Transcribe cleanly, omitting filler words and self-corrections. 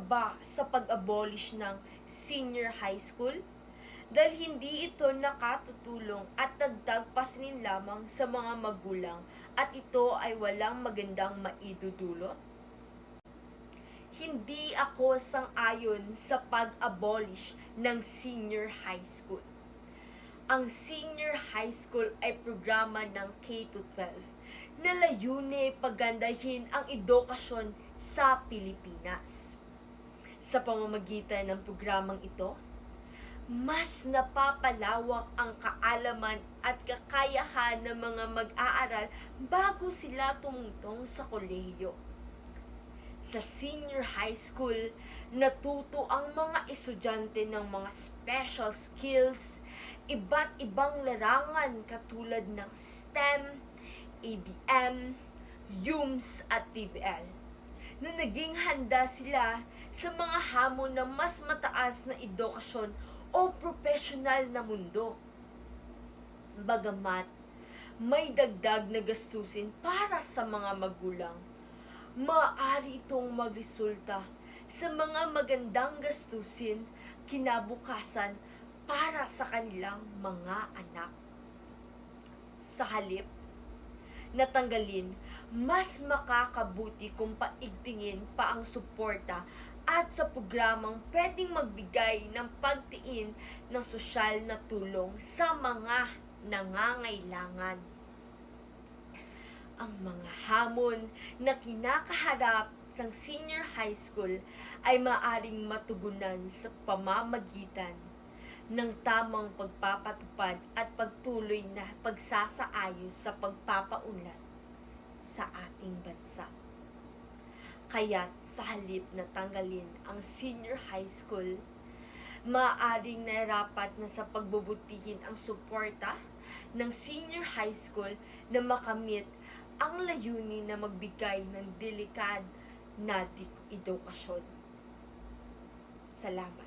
ba sa pag-abolish ng senior high school? Dahil hindi ito nakatutulong at dagdag pasanin lamang sa mga magulang at ito ay walang magandang maidudulot? Hindi ako sang-ayon sa pag-abolish ng senior high school. Ang senior high school ay programa ng K-12 na layunin pagandahin ang edukasyon sa Pilipinas. Sa pamamagitan ng programang ito, mas napapalawak ang kaalaman at kakayahan ng mga mag-aaral bago sila tumungtong sa kolehiyo. Sa senior high school, natuto ang mga estudyante ng mga special skills, iba't ibang larangan katulad ng STEM, ABM, UMS at TVL, na naging handa sila sa mga hamon ng mas mataas na edukasyon o profesional na mundo. Bagamat may dagdag na gastusin para sa mga magulang, maaari itong magresulta sa mga magandang gastusin kinabukasan para sa kanilang mga anak. Sa halip, natanggalin, mas makakabuti kung paigtingin pa ang suporta at sa programang pwedeng magbigay ng pagtiin ng sosyal na tulong sa mga nangangailangan. Ang mga hamon na kinakaharap ng senior high school ay maaring matugunan sa pamamagitan ng tamang pagpapatupad at pagtuloy na pagsasaayos sa pagpapaunlad sa ating bansa. Kaya't sa halip na tanggalin ang senior high school, maaaring narapat na sa pagbubutihin ang suporta ng senior high school na makamit ang layunin na magbigay ng delikad na edukasyon. Salamat.